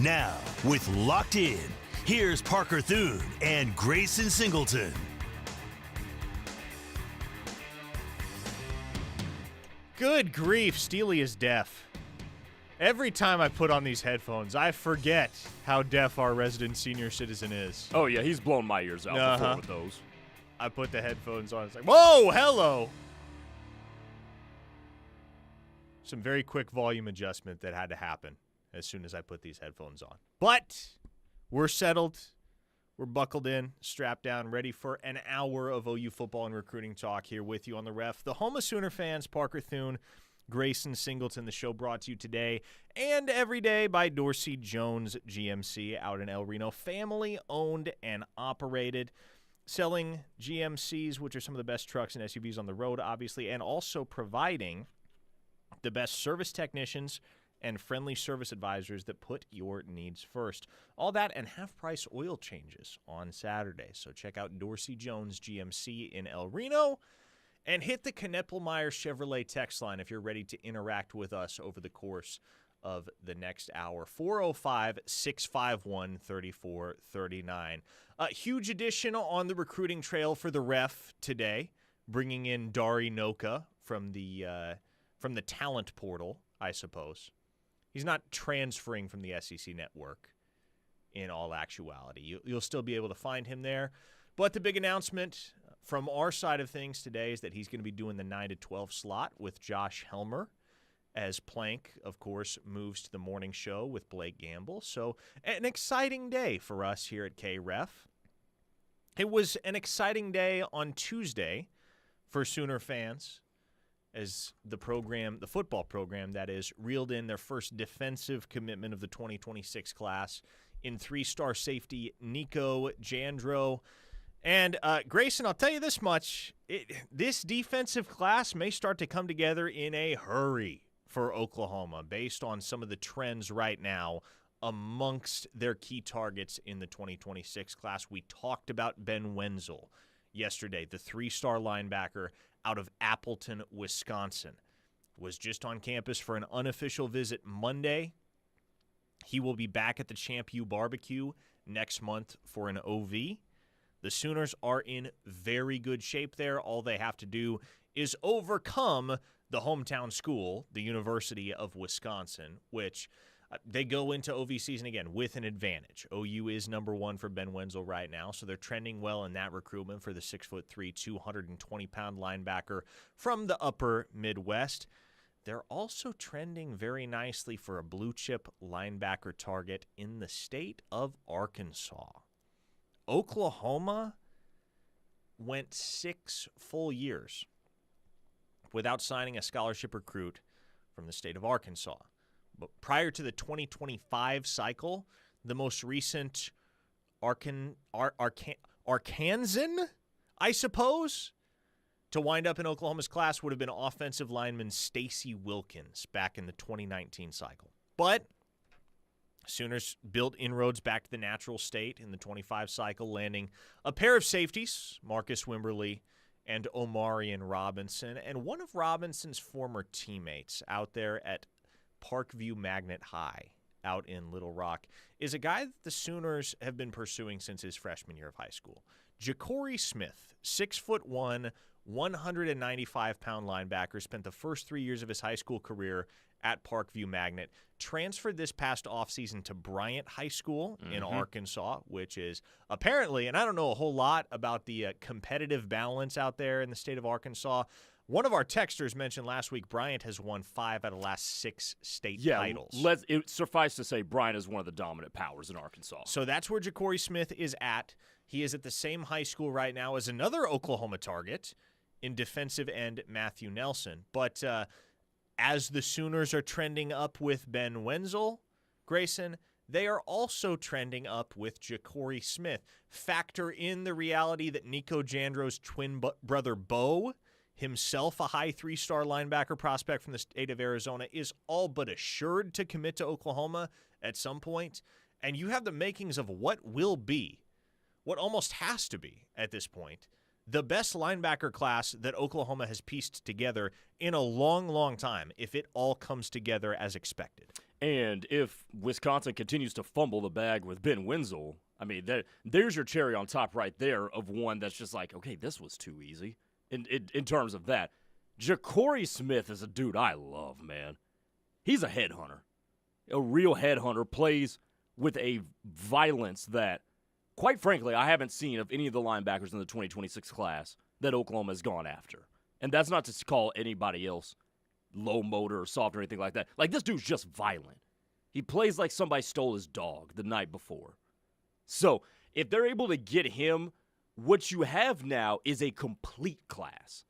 Now, with Locked In, here's Parker Thune and Grayson Singleton. Good grief, Steely is deaf. Every time I put on these headphones, I forget how deaf our resident senior citizen is. Oh, yeah, he's blown my ears out before with those. I put the headphones on. It's like, whoa, hello. Some very quick volume adjustment that had to happen as soon as I put these headphones on. But we're settled. We're buckled in, strapped down, ready for an hour of OU football and recruiting talk here with you on the Ref. The home of Sooner fans, Parker Thune, Grayson Singleton, the show brought to you today and every day by Dorsey Jones GMC out in El Reno. Family owned and operated, selling GMCs, which are some of the best trucks and SUVs on the road, obviously, and also providing the best service technicians and friendly service advisors that put your needs first. All that and half-price oil changes on Saturday. So check out Dorsey Jones GMC in El Reno and hit the Kneppelmeyer Chevrolet text line if you're ready to interact with us over the course of the next hour. 405-651-3439. A huge addition on the recruiting trail for the Ref today, bringing in Dari Noka from the talent portal, I suppose. He's not transferring from the SEC network in all actuality. You'll still be able to find him there. But the big announcement from our side of things today is that he's going to be doing the 9 to 12 slot with Josh Helmer as Plank, of course, moves to the morning show with Blake Gamble. So an exciting day for us here at K-Ref. It was an exciting day on Tuesday for Sooner fans, as the football program, that is, reeled in their first defensive commitment of the 2026 class in three-star safety Nico Jandro. And Grayson, I'll tell you this much, this defensive class may start to come together in a hurry for Oklahoma based on some of the trends right now amongst their key targets in the 2026 class. We talked about Ben Wenzel yesterday, the three-star linebacker out of Appleton, Wisconsin, was just on campus for an unofficial visit Monday. He will be back at the Champ U Barbecue next month for an OV. The Sooners are in very good shape there. All they have to do is overcome the hometown school, the University of Wisconsin, which they go into OV season again with an advantage. OU is number one for Ben Wenzel right now, so they're trending well in that recruitment for the 6'3", 220-pound linebacker from the upper Midwest. They're also trending very nicely for a blue-chip linebacker target in the state of Arkansas. Oklahoma went 6 full years without signing a scholarship recruit from the state of Arkansas. But prior to the 2025 cycle, the most recent Arkansan, I suppose, to wind up in Oklahoma's class would have been offensive lineman Stacy Wilkins back in the 2019 cycle. But Sooners built inroads back to the natural state in the 25 cycle, landing a pair of safeties, Marcus Wimberly and Omarion Robinson, and one of Robinson's former teammates out there at Parkview Magnet High out in Little Rock is a guy that the Sooners have been pursuing since his freshman year of high school. Ja'Cory Smith, 6'1", 195-pound linebacker, spent the first 3 years of his high school career at Parkview Magnet, transferred this past offseason to Bryant High School in Arkansas, which is apparently, and I don't know a whole lot about the competitive balance out there in the state of Arkansas. One of our texters mentioned last week Bryant has won 5 out of the last 6 state titles. It suffice to say Bryant is one of the dominant powers in Arkansas. So that's where Ja'Cory Smith is at. He is at the same high school right now as another Oklahoma target in defensive end Matthew Nelson. But as the Sooners are trending up with Ben Wenzel, Grayson, they are also trending up with Ja'Cory Smith. Factor in the reality that Nico Jandro's twin brother Bo, himself a high 3-star linebacker prospect from the state of Arizona, is all but assured to commit to Oklahoma at some point. And you have the makings of what will be, what almost has to be at this point, the best linebacker class that Oklahoma has pieced together in a long, long time, if it all comes together as expected. And if Wisconsin continues to fumble the bag with Ben Wenzel, I mean, there's your cherry on top right there of one that's just like, okay, this was too easy in terms of that. Ja'Cory Smith is a dude I love, man. He's a headhunter. A real headhunter, plays with a violence that, quite frankly, I haven't seen of any of the linebackers in the 2026 class that Oklahoma has gone after. And that's not to call anybody else low motor or soft or anything like that. Like, this dude's just violent. He plays like somebody stole his dog the night before. So, if they're able to get him, what you have now is a complete class.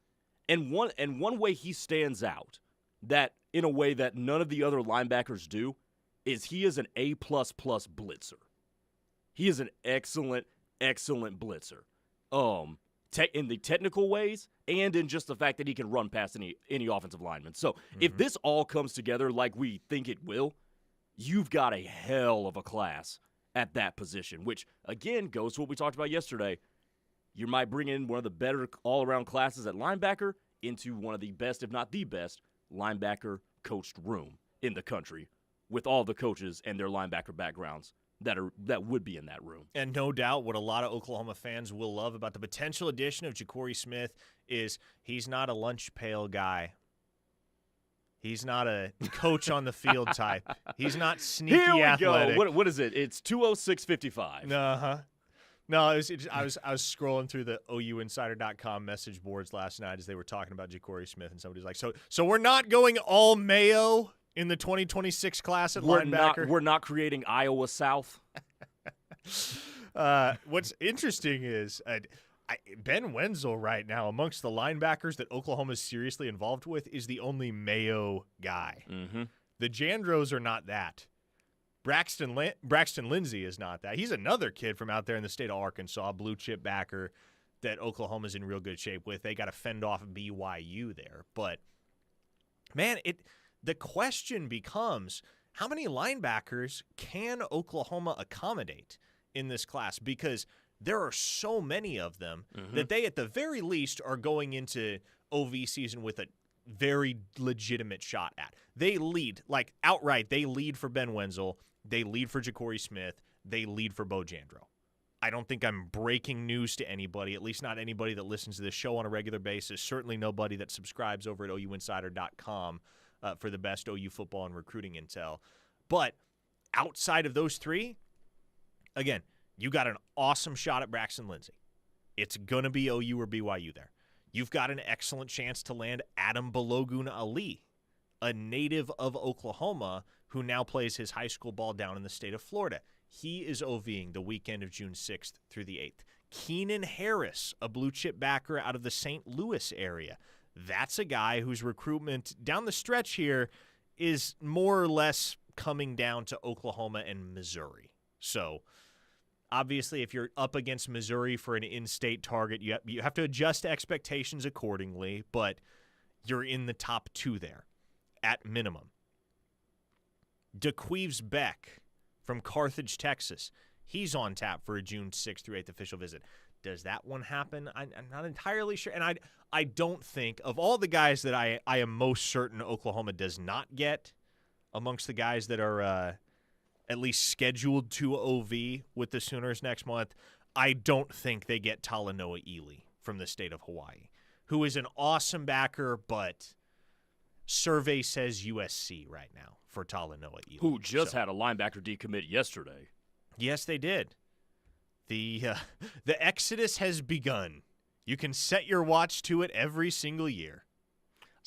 And one way he stands out, that in a way that none of the other linebackers do, is he is an A++ blitzer. He is an excellent, excellent blitzer. In the technical ways and in just the fact that he can run past any offensive lineman. So if this all comes together like we think it will, you've got a hell of a class at that position, which, again, goes to what we talked about yesterday. You might bring in one of the better all-around classes at linebacker into one of the best, if not the best, linebacker coached room in the country with all the coaches and their linebacker backgrounds that would be in that room. And no doubt what a lot of Oklahoma fans will love about the potential addition of Ja'Cory Smith is he's not a lunch pail guy. He's not a coach on the field type. He's not sneaky athletic. Go. What is it? It's 206.55. Uh-huh. No, I was scrolling through the OUinsider.com message boards last night as they were talking about Ja'Cory Smith, and somebody's like, so we're not going all Mayo in the 2026 class at linebacker? We're not creating Iowa South. What's interesting is Ben Wenzel right now, amongst the linebackers that Oklahoma is seriously involved with, is the only Mayo guy. Mm-hmm. The Jandros are not that. Braxton Lindsey is not that. He's another kid from out there in the state of Arkansas, blue chip backer that Oklahoma's in real good shape with. They got to fend off BYU there. But, man, the question becomes, how many linebackers can Oklahoma accommodate in this class? Because there are so many of them that they, at the very least, are going into OV season with a very legitimate shot at. They lead, like outright, they lead for Ben Wenzel. They lead for Ja'Cory Smith. They lead for Bo Jandro. I don't think I'm breaking news to anybody, at least not anybody that listens to this show on a regular basis. Certainly nobody that subscribes over at OUinsider.com for the best OU football and recruiting intel. But outside of those three, again, you got an awesome shot at Braxton Lindsey. It's going to be OU or BYU there. You've got an excellent chance to land Adam Balogun Ali, a native of Oklahoma who now plays his high school ball down in the state of Florida. He is OVing the weekend of June 6th through the 8th. Keenan Harris, a blue chip backer out of the St. Louis area. That's a guy whose recruitment down the stretch here is more or less coming down to Oklahoma and Missouri. So, obviously, if you're up against Missouri for an in-state target, you have to adjust expectations accordingly, but you're in the top two there at minimum. DeQueeves Beck from Carthage, Texas. He's on tap for a June 6th through 8th official visit. Does that one happen? I'm not entirely sure. And I don't think, of all the guys that I am most certain Oklahoma does not get, amongst the guys that are at least scheduled to OV with the Sooners next month, I don't think they get Talanoa Ely from the state of Hawaii, who is an awesome backer, but survey says USC right now for Talanoa Ely. Who just had a linebacker decommit yesterday. Yes, they did. The exodus has begun. You can set your watch to it every single year.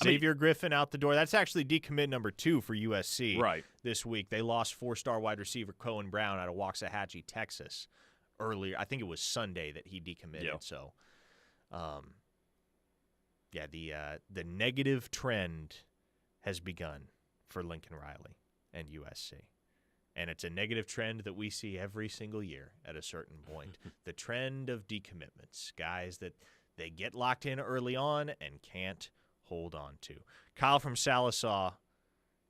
Xavier Griffin out the door. That's actually decommit number 2 for USC this week. They lost 4-star wide receiver Cohen Brown out of Waxahachie, Texas, earlier. I think it was Sunday that he decommitted. Yeah. So, the negative trend has begun for Lincoln Riley and USC. And it's a negative trend that we see every single year at a certain point. The trend of decommitments, guys that they get locked in early on and can't hold on to. Kyle from Salisaw,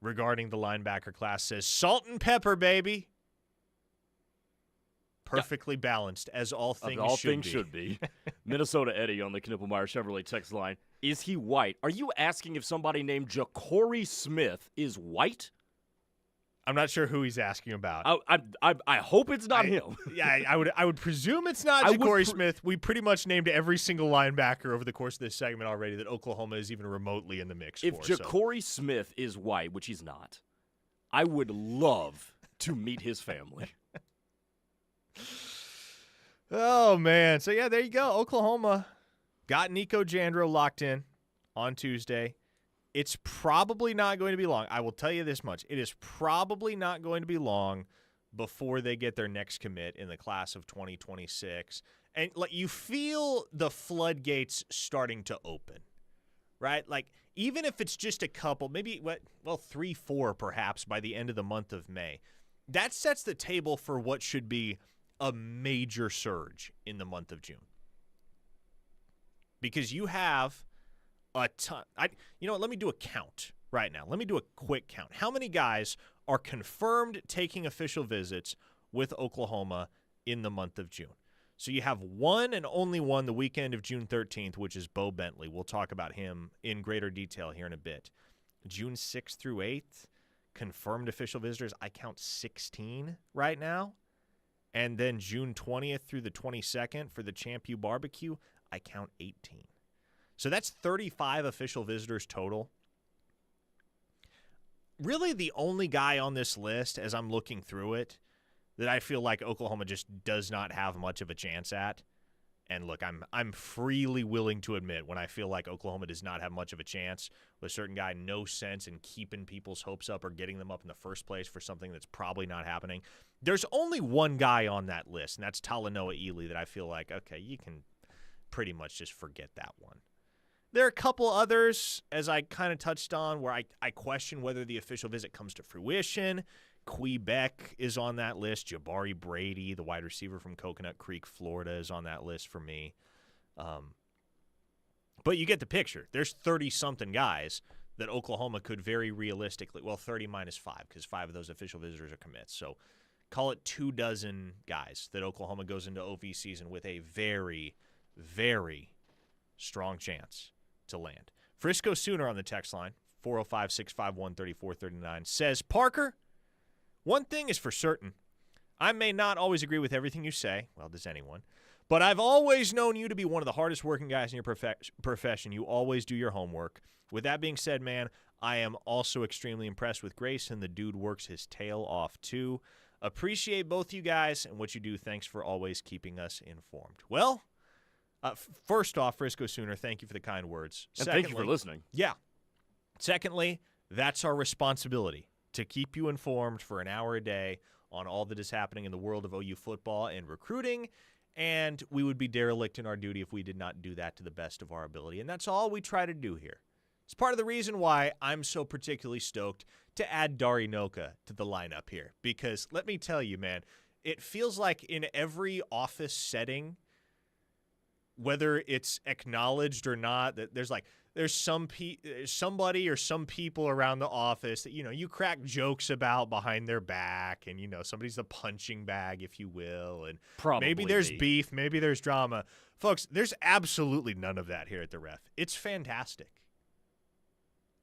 regarding the linebacker class, says, salt and pepper, baby. Perfectly balanced, as all things should be. Minnesota Eddie on the Knippelmeyer Chevrolet text line. Is he white? Are you asking if somebody named Ja'Cory Smith is white? I'm not sure who he's asking about. I hope it's not him. Yeah, I would presume it's not Ja'Cory Smith. We pretty much named every single linebacker over the course of this segment already that Oklahoma is even remotely in the mix If for. Ja'Cory Smith is white, which he's not, I would love to meet his family. Oh, man. So, yeah, there you go. Oklahoma got Nico Jandro locked in on Tuesday. It's probably not going to be long. I will tell you this much. It is probably not going to be long before they get their next commit in the class of 2026. And like you feel the floodgates starting to open, right? Like even if it's just a couple, maybe 3, 4 perhaps by the end of the month of May, that sets the table for what should be a major surge in the month of June. Because you have a ton. Let me do a count right now. Let me do a quick count. How many guys are confirmed taking official visits with Oklahoma in the month of June? So you have one and only one the weekend of June 13th, which is Bo Bentley. We'll talk about him in greater detail here in a bit. June 6th through 8th, confirmed official visitors, I count 16 right now. And then June 20th through the 22nd for the Champ U Barbecue, I count 18. So that's 35 official visitors total. Really the only guy on this list, as I'm looking through it, that I feel like Oklahoma just does not have much of a chance at. And look, I'm freely willing to admit when I feel like Oklahoma does not have much of a chance with a certain guy, no sense in keeping people's hopes up or getting them up in the first place for something that's probably not happening. There's only one guy on that list, and that's Talanoa Ely, that I feel like, okay, you can pretty much just forget that one. There are a couple others, as I kind of touched on, where I question whether the official visit comes to fruition. Quebec is on that list. Jabari Brady, the wide receiver from Coconut Creek, Florida, is on that list for me. But you get the picture. There's 30-something guys that Oklahoma could very realistically, 30 minus 5, because 5 of those official visitors are commits. So call it 24 guys that Oklahoma goes into OV season with a very, very strong chance to land. Frisco Sooner on the text line, 405-651-3439, says, Parker, one thing is for certain. I may not always agree with everything you say. Well, does anyone? But I've always known you to be one of the hardest working guys in your profession. You always do your homework. With that being said, man, I am also extremely impressed with Grayson. The dude works his tail off, too. Appreciate both you guys and what you do. Thanks for always keeping us informed. Well, first off, Frisco Sooner, thank you for the kind words. And thank you for listening. Yeah. Secondly, that's our responsibility, to keep you informed for an hour a day on all that is happening in the world of OU football and recruiting, and we would be derelict in our duty if we did not do that to the best of our ability, and that's all we try to do here. It's part of the reason why I'm so particularly stoked to add Dari Noka to the lineup here, because let me tell you, man, it feels like in every office setting, whether it's acknowledged or not, that there's somebody or some people around the office that, you crack jokes about behind their back, and, somebody's the punching bag, if you will, and Probably maybe there's beef, maybe there's drama. Folks, there's absolutely none of that here at the Ref. It's fantastic.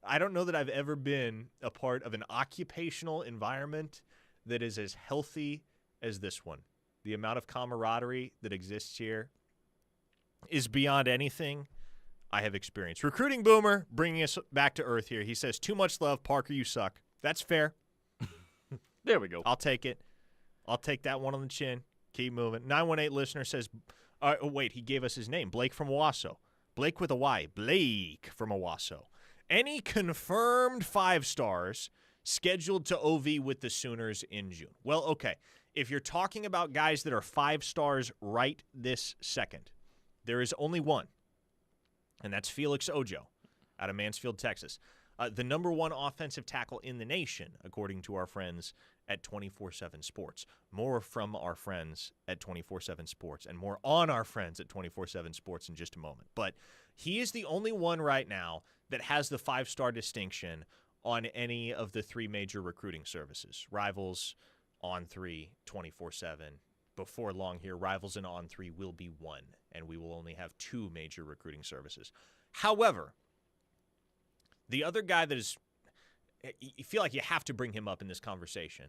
I don't know that I've ever been a part of an occupational environment that is as healthy as this one. The amount of camaraderie that exists here is beyond anything I have experienced. Recruiting Boomer bringing us back to earth here. He says, too much love, Parker, you suck. That's fair. There we go. I'll take it. I'll take that one on the chin. Keep moving. 918 listener says, he gave us his name, Blake from Owasso. Blake with a Y. Blake from Owasso. Any confirmed 5 stars scheduled to OV with the Sooners in June? Well, okay. If you're talking about guys that are 5 stars right this second, there is only one, and that's Felix Ojo out of Mansfield, Texas. The number 1 offensive tackle in the nation, according to our friends at 24/7 Sports. More from our friends at 24/7 Sports and more on our friends at 24/7 Sports in just a moment. But he is the only one right now that has the 5-star distinction on any of the 3 major recruiting services. Rivals, On3, 24/7. Before long here, Rivals and On3 will be 1, and we will only have 2 major recruiting services. However, the other guy that is, you feel like you have to bring him up in this conversation,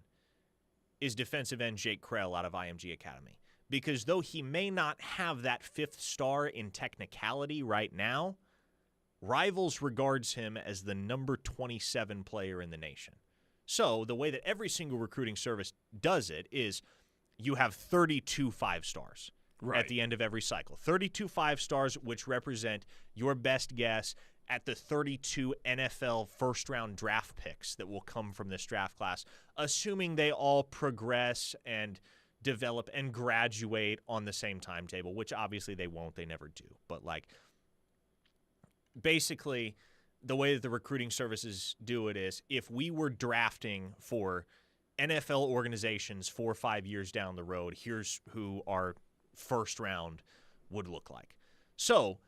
is defensive end Jake Krell out of IMG Academy. Because though he may not have that 5th star in technicality right now, Rivals regards him as the number 27 player in the nation. So the way that every single recruiting service does it is you have 32 5-stars at the end of every cycle. 32 5-stars, which represent your best guess at the 32 NFL first-round draft picks that will come from this draft class, assuming they all progress and develop and graduate on the same timetable, which obviously they won't. They never do. But, basically, the way that the recruiting services do it is if we were drafting for NFL organizations 4 or 5 years down the road, here's who our first round would look like. So,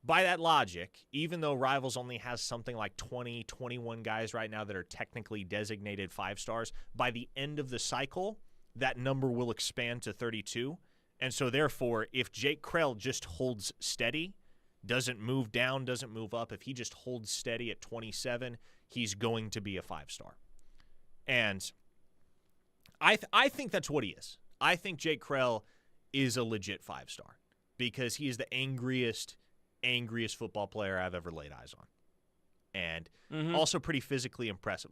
by that logic, even though Rivals only has something like 20, 21 guys right now that are technically designated 5-stars, by the end of the cycle, that number will expand to 32. And so, therefore, if Jake Krell just holds steady, doesn't move down, doesn't move up, if he just holds steady at 27, he's going to be a 5-star. And I think that's what he is. I think Jake Krell is a legit 5-star because he is the angriest football player I've ever laid eyes on. And also pretty physically impressive.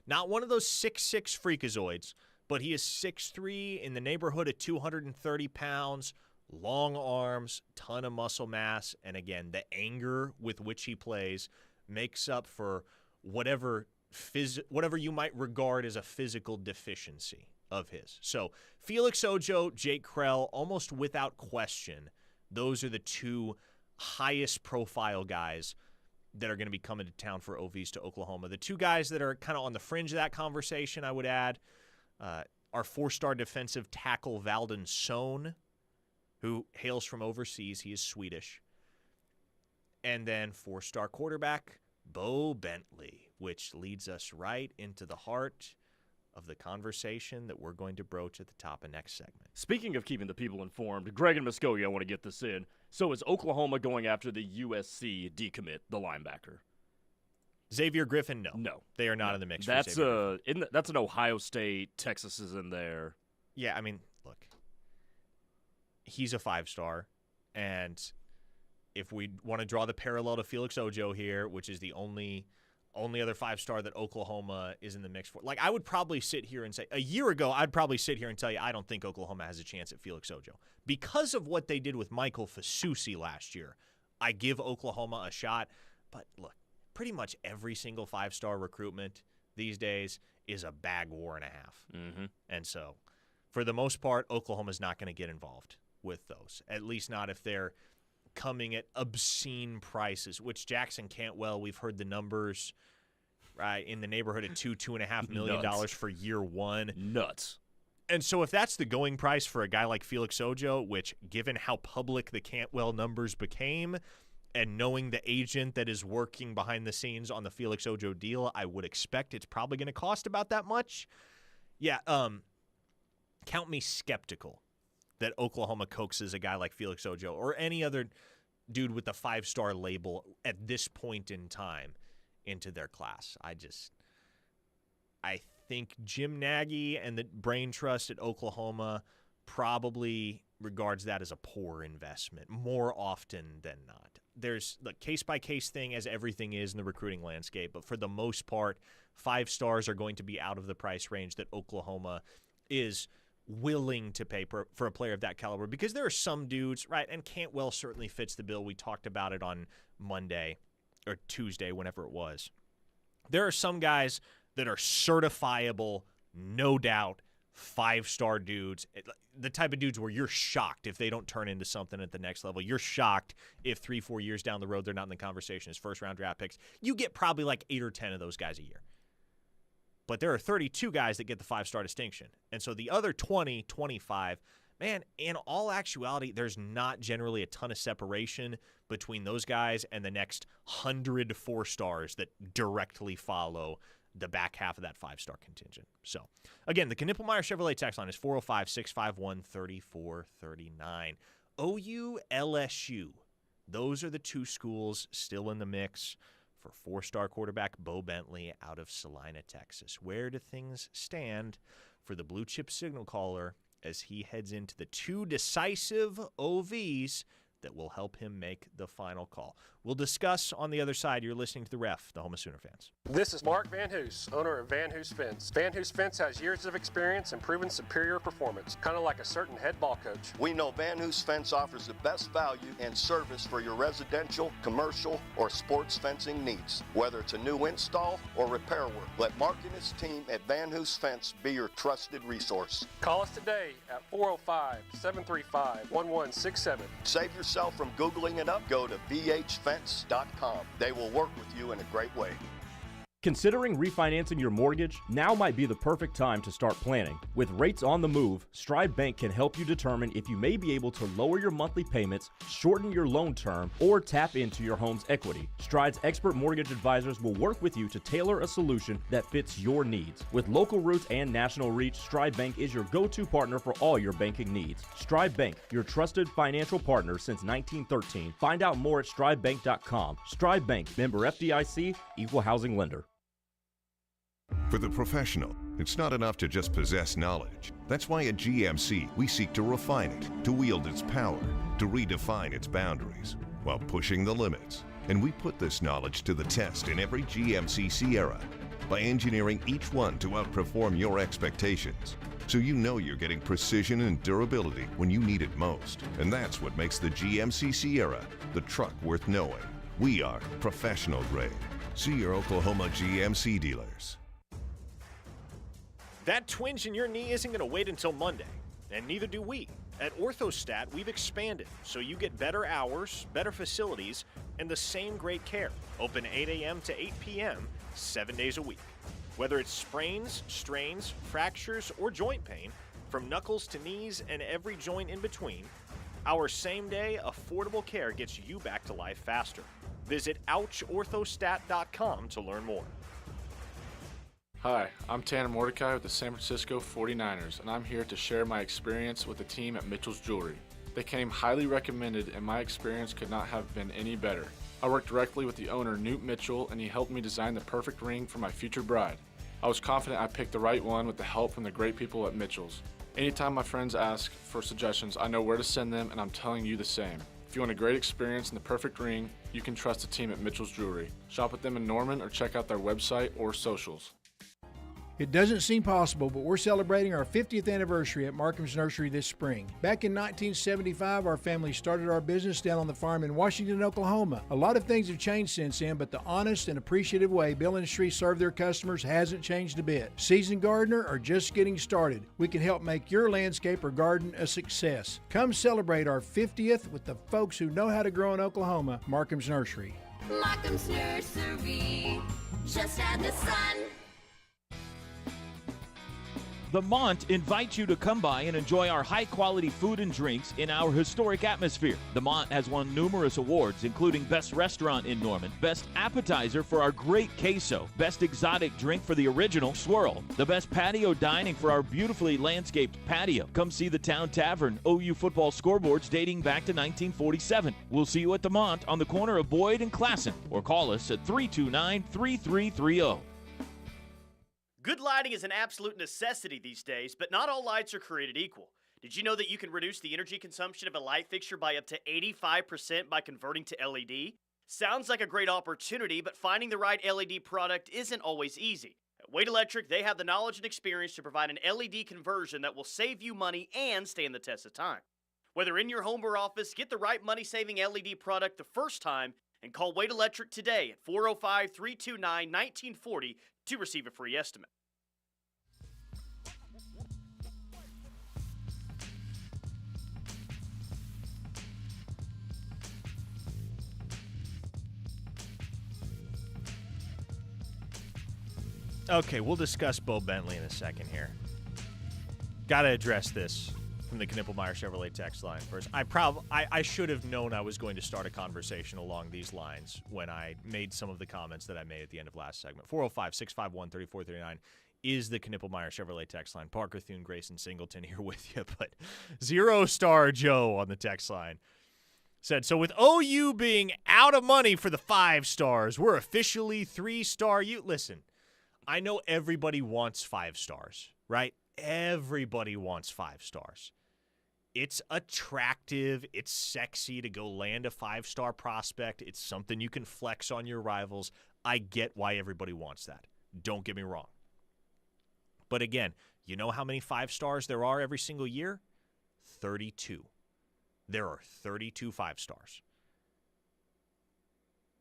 Not one of those 6'6" freakazoids, but he is 6'3", in the neighborhood of 230 pounds, long arms, ton of muscle mass, and again, the anger with which he plays makes up for whatever you might regard as a physical deficiency of his. So Felix Ojo, Jake Krell, almost without question, those are the two highest profile guys that are going to be coming to town for OVs to Oklahoma. The two guys that are kind of on the fringe of that conversation, I would add, are 4-star defensive tackle Valdon Sohn, who hails from overseas. He is Swedish. And then 4-star quarterback Bo Bentley, which leads us right into the heart of the conversation that we're going to broach at the top of next segment. Speaking of keeping the people informed, Greg and Muskogee, I want to get this in. So is Oklahoma going after the USC decommit, the linebacker? Xavier Griffin, no. No. They are not in the mix. That's that's an Ohio State. Texas is in there. Yeah, I mean, look. He's a 5-star, and if we want to draw the parallel to Felix Ojo here, which is the only other 5-star that Oklahoma is in the mix for. I would probably sit here and say, a year ago, I'd probably sit here and tell you I don't think Oklahoma has a chance at Felix Ojo. Because of what they did with Michael Fasusi last year, I give Oklahoma a shot. But look, pretty much every single 5-star recruitment these days is a bag war and a half. Mm-hmm. And so, for the most part, Oklahoma's not going to get involved with those, at least not if they're coming at obscene prices, which Jackson Cantwell, we've heard the numbers, right, in the neighborhood of $2.5 million for year one. Nuts. And so if that's the going price for a guy like Felix Ojo, which given how public the Cantwell numbers became and knowing the agent that is working behind the scenes on the Felix Ojo deal, I would expect it's probably going to cost about that much. Yeah, count me skeptical that Oklahoma coaxes a guy like Felix Ojo or any other dude with the 5-star label at this point in time into their class. I think Jim Nagy and the brain trust at Oklahoma probably regards that as a poor investment more often than not. There's the case-by-case thing, as everything is in the recruiting landscape, but for the most part, 5-stars are going to be out of the price range that Oklahoma is willing to pay for a player of that caliber, because there are some dudes, right, and Cantwell certainly fits the bill. We talked about it on Monday or Tuesday, whenever it was. There are some guys that are certifiable, no doubt, 5-star dudes, the type of dudes where you're shocked if they don't turn into something at the next level. You're shocked if 3-4 years down the road they're not in the conversation as first-round draft picks. You get probably like 8 or 10 of those guys a year. But there are 32 guys that get the 5-star distinction. And so the other 20, 25, man, in all actuality, there's not generally a ton of separation between those guys and the next 100 4-stars that directly follow the back half of that 5-star contingent. So, again, the Knippelmeyer Chevrolet text line is 405-651-3439. OU, LSU, those are the two schools still in the mix for four-star quarterback Bo Bentley out of Salina, Texas. Where do things stand for the blue chip signal caller as he heads into the 2 decisive OVs that will help him make the final call? We'll discuss on the other side. You're listening to The Ref, the home of Sooner fans. This is Mark Van Hoos, owner of Van Hoos Fence. Van Hoos Fence has years of experience and proven superior performance, kind of like a certain head ball coach. We know Van Hoos Fence offers the best value and service for your residential, commercial, or sports fencing needs. Whether it's a new install or repair work, let Mark and his team at Van Hoos Fence be your trusted resource. Call us today at 405-735-1167. Save yourself from Googling it up. Go to vhfence.com. They will work with you in a great way. Considering refinancing your mortgage? Now might be the perfect time to start planning. With rates on the move, Stride Bank can help you determine if you may be able to lower your monthly payments, shorten your loan term, or tap into your home's equity. Stride's expert mortgage advisors will work with you to tailor a solution that fits your needs. With local roots and national reach, Stride Bank is your go-to partner for all your banking needs. Stride Bank, your trusted financial partner since 1913. Find out more at stridebank.com. Stride Bank, member FDIC, equal housing lender. For the professional, it's not enough to just possess knowledge. That's why at GMC, we seek to refine it, to wield its power, to redefine its boundaries, while pushing the limits. And we put this knowledge to the test in every GMC Sierra by engineering each one to outperform your expectations. So you know you're getting precision and durability when you need it most. And that's what makes the GMC Sierra the truck worth knowing. We are professional grade. See your Oklahoma GMC dealers. That twinge in your knee isn't going to wait until Monday, and neither do we. At Orthostat, we've expanded, so you get better hours, better facilities, and the same great care. Open 8 a.m. to 8 p.m., 7 days a week. Whether it's sprains, strains, fractures, or joint pain, from knuckles to knees and every joint in between, our same-day, affordable care gets you back to life faster. Visit OuchOrthostat.com to learn more. Hi, I'm Tanner Mordecai with the San Francisco 49ers, and I'm here to share my experience with the team at Mitchell's Jewelry. They came highly recommended, and my experience could not have been any better. I worked directly with the owner, Newt Mitchell, and he helped me design the perfect ring for my future bride. I was confident I picked the right one with the help from the great people at Mitchell's. Anytime my friends ask for suggestions, I know where to send them, and I'm telling you the same. If you want a great experience and the perfect ring, you can trust the team at Mitchell's Jewelry. Shop with them in Norman or check out their website or socials. It doesn't seem possible, but we're celebrating our 50th anniversary at Markham's Nursery this spring. Back in 1975, our family started our business down on the farm in Washington, Oklahoma. A lot of things have changed since then, but the honest and appreciative way Bill and Shree serve their customers hasn't changed a bit. Seasoned gardener or just getting started, we can help make your landscape or garden a success. Come celebrate our 50th with the folks who know how to grow in Oklahoma, Markham's Nursery. Markham's Nursery, just add the sun. The Mont invites you to come by and enjoy our high-quality food and drinks in our historic atmosphere. The Mont has won numerous awards, including Best Restaurant in Norman, Best Appetizer for our great queso, Best Exotic Drink for the original swirl, the Best Patio Dining for our beautifully landscaped patio. Come see the Town Tavern OU football scoreboards dating back to 1947. We'll see you at the Mont on the corner of Boyd and Classen, or call us at 329-3330. Good lighting is an absolute necessity these days, but not all lights are created equal. Did you know that you can reduce the energy consumption of a light fixture by up to 85% by converting to LED? Sounds like a great opportunity, but finding the right LED product isn't always easy. At Wade Electric, they have the knowledge and experience to provide an LED conversion that will save you money and stand the test of time. Whether in your home or office, get the right money-saving LED product the first time and call Wade Electric today at 405-329-1940 to receive a free estimate. Okay, we'll discuss Bo Bentley in a second here. Got to address this from the Knippelmeyer Chevrolet text line first. I should have known I was going to start a conversation along these lines when I made some of the comments that I made at the end of last segment. 405-651-3439 is the Knippelmeyer Chevrolet text line. Parker, Thune, Grayson, Singleton here with you, but 0-star Joe on the text line. Said, so with OU being out of money for the 5 stars, we're officially 3-star. Listen, I know everybody wants 5 stars, right? Everybody wants 5 stars. It's attractive. It's sexy to go land a 5-star prospect. It's something you can flex on your rivals. I get why everybody wants that. Don't get me wrong. But again, you know how many 5 stars there are every single year? 32. There are 32 5 stars.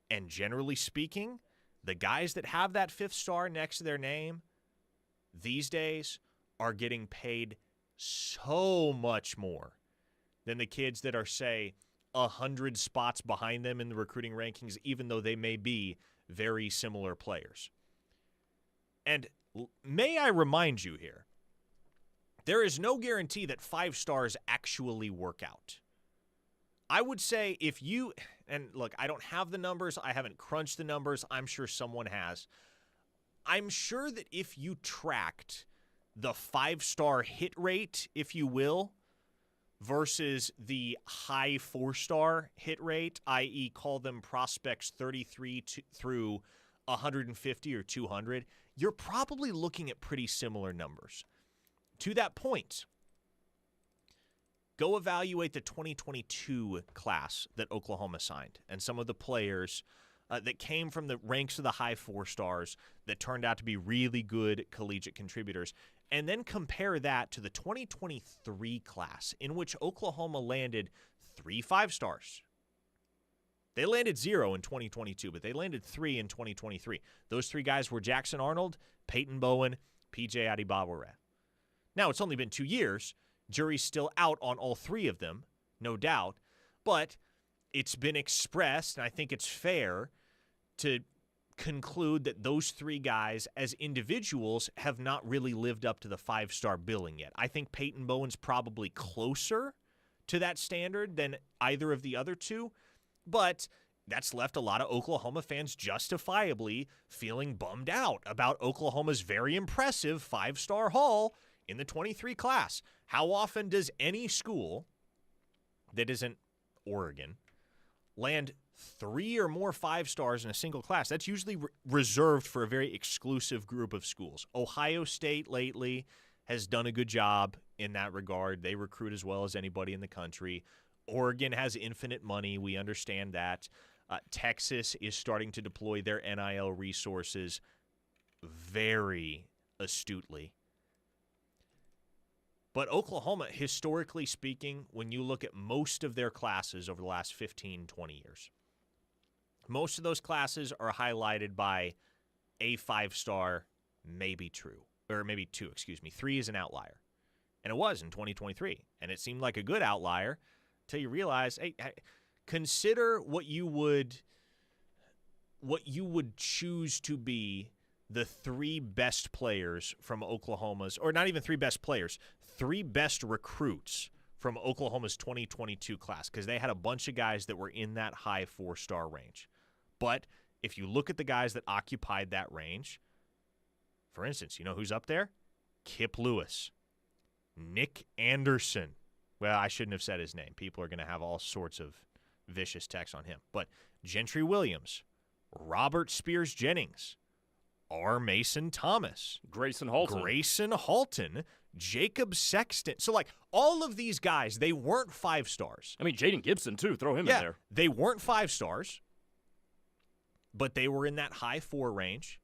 And generally speaking, the guys that have that 5th star next to their name these days are getting paid so much more than the kids that are, say, 100 spots behind them in the recruiting rankings, even though they may be very similar players. And may I remind you here, there is no guarantee that 5 stars actually work out. I would say if you, and look, I don't have the numbers. I haven't crunched the numbers. I'm sure someone has. I'm sure that if you tracked the 5-star hit rate, if you will, versus the high 4-star hit rate, i.e. call them prospects 33 through 150 or 200, you're probably looking at pretty similar numbers. To that point, go evaluate the 2022 class that Oklahoma signed and some of the players that came from the ranks of the high 4 stars that turned out to be really good collegiate contributors. And then compare that to the 2023 class in which Oklahoma landed 3 5 stars. They landed 0 in 2022, but they landed 3 in 2023. Those 3 guys were Jackson Arnold, Peyton Bowen, PJ Adibawara. Now, it's only been 2 years. Jury's still out on all 3 of them, no doubt. But it's been expressed, and I think it's fair to conclude that those 3 guys as individuals have not really lived up to the 5-star billing yet. I think Peyton Bowen's probably closer to that standard than either of the other 2, but that's left a lot of Oklahoma fans justifiably feeling bummed out about Oklahoma's very impressive 5-star haul in the 23 class. How often does any school that isn't Oregon land 3 or more 5 stars in a single class? That's usually reserved for a very exclusive group of schools. Ohio State lately has done a good job in that regard. They recruit as well as anybody in the country. Oregon has infinite money. We understand that. Texas is starting to deploy their NIL resources very astutely. But Oklahoma, historically speaking, when you look at most of their classes over the last 15, 20 years, most of those classes are highlighted by a 5-star, maybe 2. 3 is an outlier. And it was in 2023. And it seemed like a good outlier until you realize, hey, consider what you would choose to be the 3 best players from Oklahoma's, or not even 3 best players, 3 best recruits from Oklahoma's 2022 class, because they had a bunch of guys that were in that high 4-star range. But if you look at the guys that occupied that range, for instance, you know who's up there? Kip Lewis, Nick Anderson. Well, I shouldn't have said his name. People are going to have all sorts of vicious texts on him. But Gentry Williams, Robert Spears Jennings, R. Mason Thomas, Grayson Halton, Jacob Sexton. So, like, all of these guys, they weren't 5 stars. I mean, Jaden Gibson, too. Throw him in there. They weren't 5 stars, but they were in that high 4 range.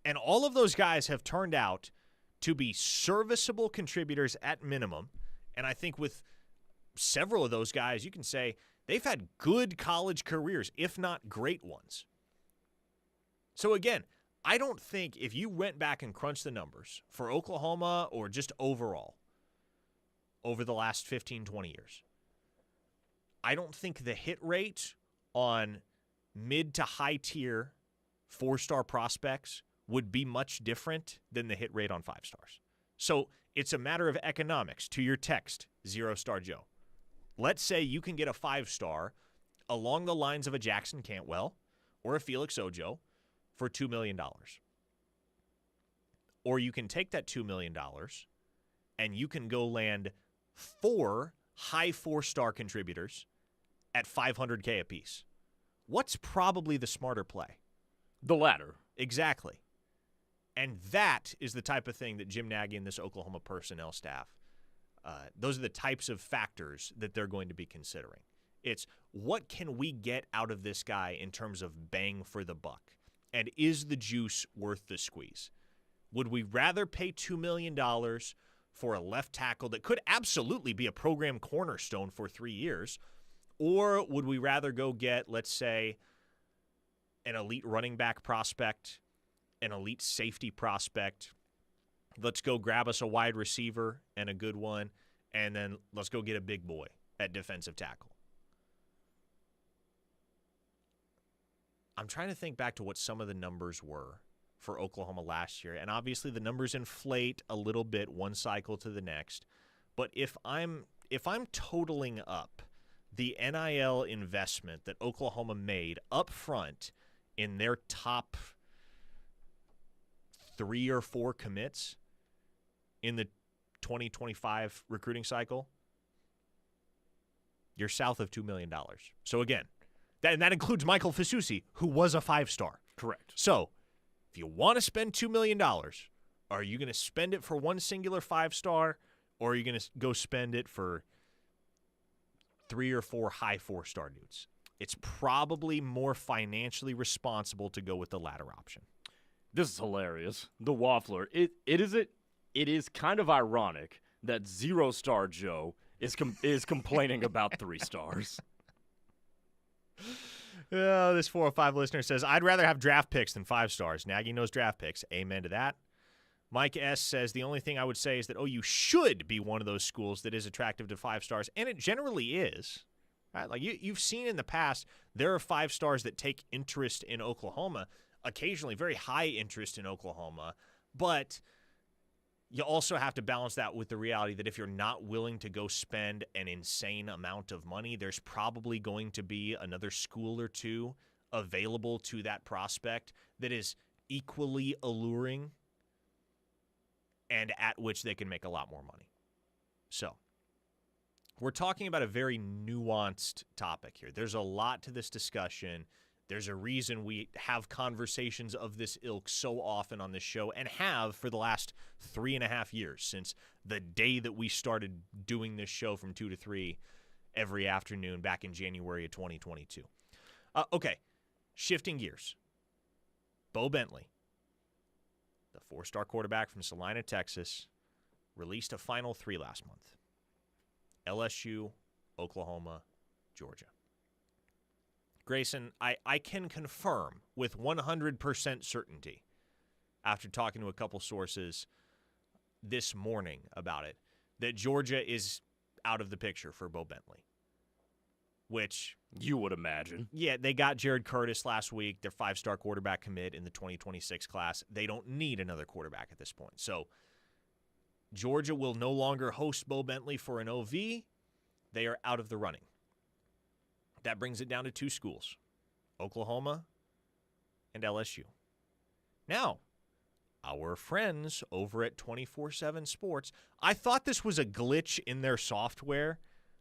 And all of those guys have turned out to be serviceable contributors at minimum. And I think with several of those guys, you can say they've had good college careers, if not great ones. So, again, I don't think if you went back and crunched the numbers for Oklahoma or just overall over the last 15, 20 years, I don't think the hit rate on mid to high tier 4-star prospects would be much different than the hit rate on 5 stars. So it's a matter of economics. To your text, 0-star Joe. Let's say you can get a 5-star along the lines of a Jackson Cantwell or a Felix Ojo for $2 million. Or you can take that $2 million and you can go land 4 high 4-star contributors at $500K apiece. What's probably the smarter play? The latter. Exactly. And that is the type of thing that Jim Nagy and this Oklahoma personnel staff, those are the types of factors that they're going to be considering. It's what can we get out of this guy in terms of bang for the buck? And is the juice worth the squeeze? Would we rather pay $2 million for a left tackle that could absolutely be a program cornerstone for 3 years? Or would we rather go get, let's say, an elite running back prospect, an elite safety prospect? Let's go grab us a wide receiver and a good one, and then let's go get a big boy at defensive tackle. I'm trying to think back to what some of the numbers were for Oklahoma last year, and obviously the numbers inflate a little bit one cycle to the next. But if I'm totaling up the NIL investment that Oklahoma made up front in their top 3 or 4 commits in the 2025 recruiting cycle, you're south of $2 million. So again, that includes Michael Fasusi, who was a 5-star. Correct. So if you want to spend $2 million, are you going to spend it for one singular 5-star, or are you going to go spend it for 3 or 4 high 4-star dudes? It's probably more financially responsible to go with the latter option. This is hilarious. The Waffler. It is kind of ironic that 0-star Joe is complaining about 3 stars. This 405 listener says, I'd rather have draft picks than 5 stars. Nagy knows draft picks. Amen to that. Mike S. says, the only thing I would say is that OU should be one of those schools that is attractive to 5 stars, and it generally is. Right? Like you've seen in the past, there are 5 stars that take interest in Oklahoma, occasionally very high interest in Oklahoma, but you also have to balance that with the reality that if you're not willing to go spend an insane amount of money, there's probably going to be another school or two available to that prospect that is equally alluring and at which they can make a lot more money. So we're talking about a very nuanced topic here. There's a lot to this discussion. There's a reason we have conversations of this ilk so often on this show, and have for the last 3.5 years, since the day that we started doing this show from 2 to 3 every afternoon back in January of 2022. Okay, shifting gears. Bo Bentley, the 4-star quarterback from Salina, Texas, released a final 3 last month. LSU, Oklahoma, Georgia. Grayson, I can confirm with 100% certainty, after talking to a couple sources this morning about it, that Georgia is out of the picture for Bo Bentley. Which you would imagine. Yeah, they got Jared Curtis last week, their 5-star quarterback commit in the 2026 class. They don't need another quarterback at this point. So Georgia will no longer host Bo Bentley for an OV. They are out of the running. That brings it down to 2 schools, Oklahoma and LSU. Now, our friends over at 24/7 Sports, I thought this was a glitch in their software.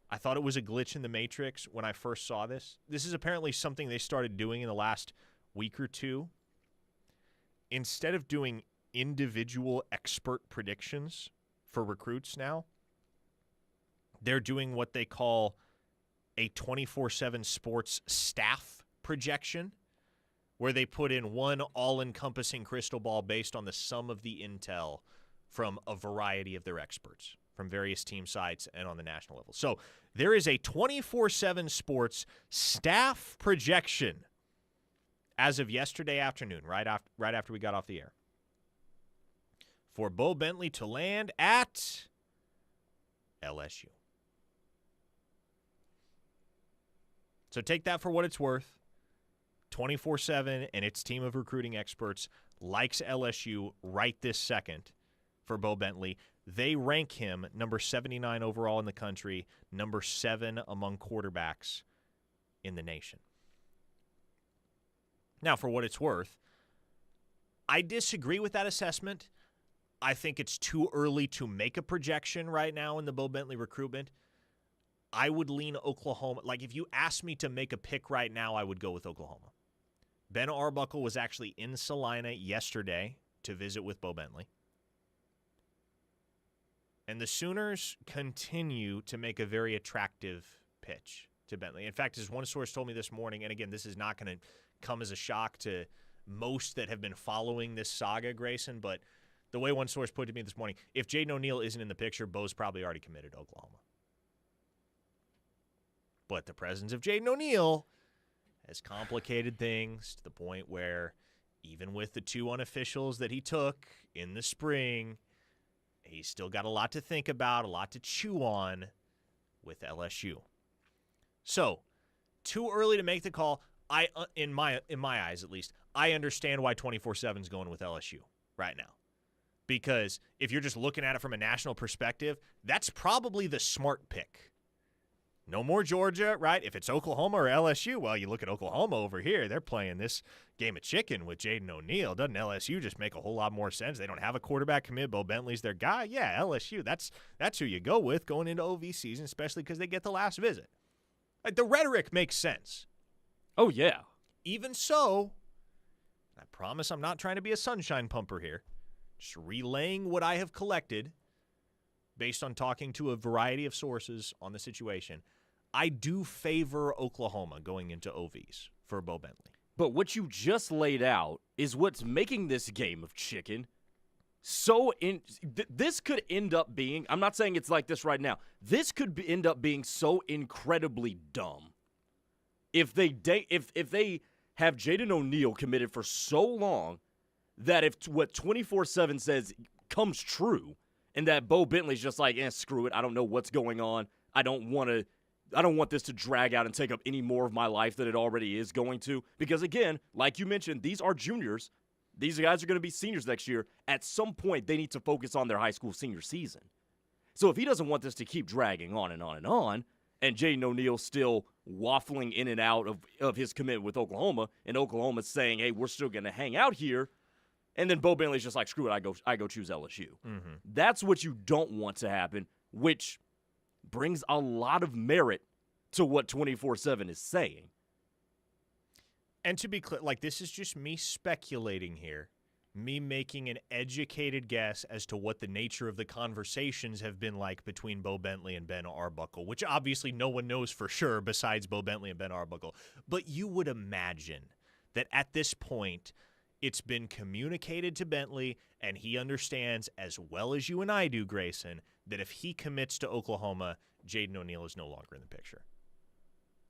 I thought it was a glitch in the Matrix when I first saw this. This is apparently something they started doing in the last week or two. Instead of doing individual expert predictions for recruits now, they're doing what they call a 24/7 Sports staff projection, where they put in one all-encompassing crystal ball based on the sum of the intel from a variety of their experts from various team sites and on the national level. So there is a 24/7 Sports staff projection as of yesterday afternoon, right after we got off the air, for Bo Bentley to land at LSU. So take that for what it's worth. 24/7 and its team of recruiting experts likes LSU right this second for Bo Bentley. They rank him number 79 overall in the country, number 7 among quarterbacks in the nation. Now, for what it's worth, I disagree with that assessment. I think it's too early to make a projection right now in the Bo Bentley recruitment. I would lean Oklahoma. Like, if you asked me to make a pick right now, I would go with Oklahoma. Ben Arbuckle was actually in Salina yesterday to visit with Bo Bentley. And the Sooners continue to make a very attractive pitch to Bentley. In fact, as one source told me this morning, and again, this is not going to come as a shock to most that have been following this saga, Grayson, but the way one source put it to me this morning, if Jaden O'Neal isn't in the picture, Bo's probably already committed to Oklahoma. But the presence of Jaden O'Neal has complicated things to the point where even with the 2 unofficials that he took in the spring, he's still got a lot to think about, a lot to chew on with LSU. So, too early to make the call. In my eyes at least, I understand why 24/7 is going with LSU right now. Because if you're just looking at it from a national perspective, that's probably the smart pick. No more Georgia, right? If it's Oklahoma or LSU, well, you look at Oklahoma over here. They're playing this game of chicken with Jaden O'Neal. Doesn't LSU just make a whole lot more sense? They don't have a quarterback commit. Bo Bentley's their guy. Yeah, LSU, that's who you go with going into OV season, especially because they get the last visit. Like, the rhetoric makes sense. Oh, yeah. Even so, I promise I'm not trying to be a sunshine pumper here. Just relaying what I have collected based on talking to a variety of sources on the situation. I do favor Oklahoma going into OVs for Bo Bentley. But what you just laid out is what's making this game of chicken so this could end up being, I'm not saying it's like this right now, this could end up being so incredibly dumb. If they have Jaden O'Neal committed for so long that if what 24/7 says comes true and that Bo Bentley's just like, screw it, I don't know what's going on. I don't want this to drag out and take up any more of my life than it already is going to. Because, again, like you mentioned, these are juniors. These guys are going to be seniors next year. At some point, they need to focus on their high school senior season. So if he doesn't want this to keep dragging on and on and on, and Jaden O'Neal still waffling in and out of his commitment with Oklahoma, and Oklahoma's saying, hey, we're still going to hang out here, and then Bo Bentley's just like, screw it, I go choose LSU. Mm-hmm. That's what you don't want to happen, which brings a lot of merit to what 24/7 is saying. And to be clear, like, this is just me speculating here, me making an educated guess as to what the nature of the conversations have been like between Bo Bentley and Ben Arbuckle, which obviously no one knows for sure besides Bo Bentley and Ben Arbuckle. But you would imagine that at this point, it's been communicated to Bentley, and he understands as well as you and I do, Grayson, that if he commits to Oklahoma, Jaden O'Neal is no longer in the picture.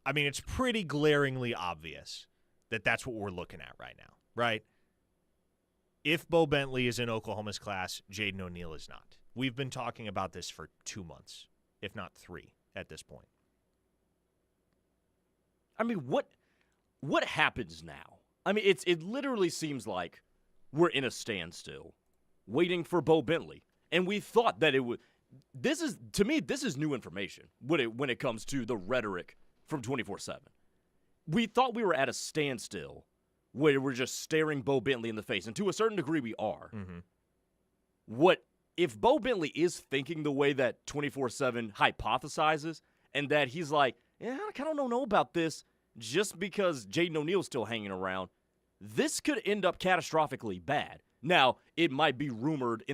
I mean, it's pretty glaringly obvious that that's what we're looking at right now, right? If Bo Bentley is in Oklahoma's class, Jaden O'Neal is not. We've been talking about this for 2 months, if not 3 at this point. I mean, what happens now? I mean, it literally seems like we're in a standstill, waiting for Bo Bentley. And we thought that it would. To me, this is new information when it comes to the rhetoric from 24/7. We thought we were at a standstill where we're just staring Bo Bentley in the face, and to a certain degree we are. Mm-hmm. If Bo Bentley is thinking the way that 24/7 hypothesizes, and that he's like, I kind of don't know about this just because Jaden O'Neal's still hanging around, this could end up catastrophically bad. Now, it might be remedied.